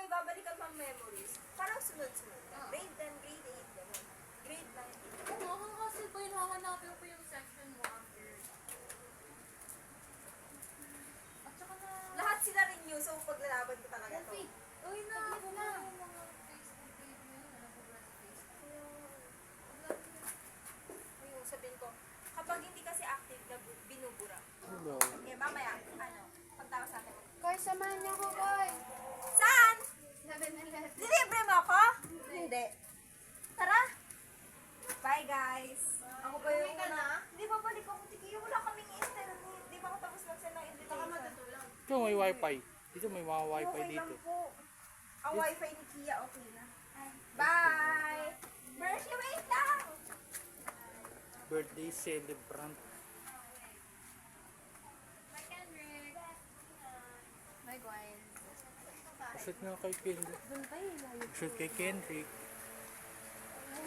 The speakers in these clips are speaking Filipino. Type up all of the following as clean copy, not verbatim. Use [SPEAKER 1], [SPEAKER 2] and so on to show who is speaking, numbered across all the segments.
[SPEAKER 1] may babalikan pang memories. Parang sunod-sunod na. Grade 10, grade 8, gano'n. Grade 9.
[SPEAKER 2] Ano, kasi po yung hahanapin ko yung section mo after. At saka na...
[SPEAKER 1] Lahat sila rin new, so paglalaban ko talaga to.
[SPEAKER 2] Wait, uy na, ako na. Yung mga Facebook page mo yun, ano po ba sa Facebook?
[SPEAKER 1] Ayun, sabihin ko, kapag hindi kasi active na binubura.
[SPEAKER 3] Hello.
[SPEAKER 1] Okay, mamaya, pagtapos natin.
[SPEAKER 2] Koy, samahan niyo ako, Koy.
[SPEAKER 1] Saan?
[SPEAKER 2] 7-Eleven.
[SPEAKER 1] Dilibre mo ako? Hindi. Tara! Bye, guys! Ako pa yung
[SPEAKER 2] ka na?
[SPEAKER 1] Hindi pa balik ako. Tiki, wala kaming internet. Hindi pa ako tapos mag-send ng invitation.
[SPEAKER 3] Ito may wifi. Dito may mga wifi
[SPEAKER 1] Okay
[SPEAKER 3] dito.
[SPEAKER 1] lang po. Ang wifi ni Kia, okay na. Bye! Mercy, wait lang!
[SPEAKER 3] Birthday celebrant.
[SPEAKER 2] Bye, Kendrick. Bye, Gwen.
[SPEAKER 3] Shoot nga kay Kendrick.
[SPEAKER 2] Doon kayo, layo.
[SPEAKER 3] Shoot kay Kendrick.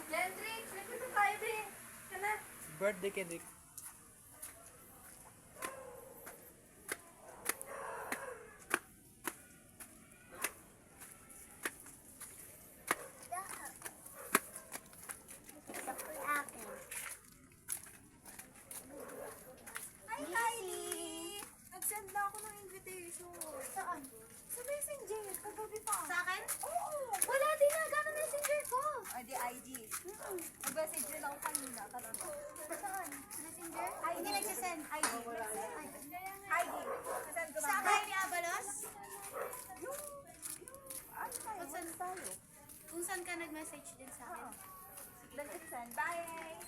[SPEAKER 1] Kendrick, nandito tayo din. Kana?
[SPEAKER 3] Birthday Kendrick.
[SPEAKER 1] Hi, Kylie! Nag-send na ako ng invitation.
[SPEAKER 2] Saan?
[SPEAKER 1] Sa Messenger, kagabi pa.
[SPEAKER 2] Sa akin?
[SPEAKER 1] Oo!
[SPEAKER 2] Wala din na, gano'n messenger ko.
[SPEAKER 1] Ay, di IG. Nag-message rin ako kanina. Talaga.
[SPEAKER 2] Saan? Messenger?
[SPEAKER 1] Ay, hindi nagsisend. IG. IG. Send ko na.
[SPEAKER 2] Sa bahay ni Abalos?
[SPEAKER 1] Ano tayo?
[SPEAKER 2] Kung saan tayo? Kung saan ka nag-message din sa akin?
[SPEAKER 1] Let's send. Bye!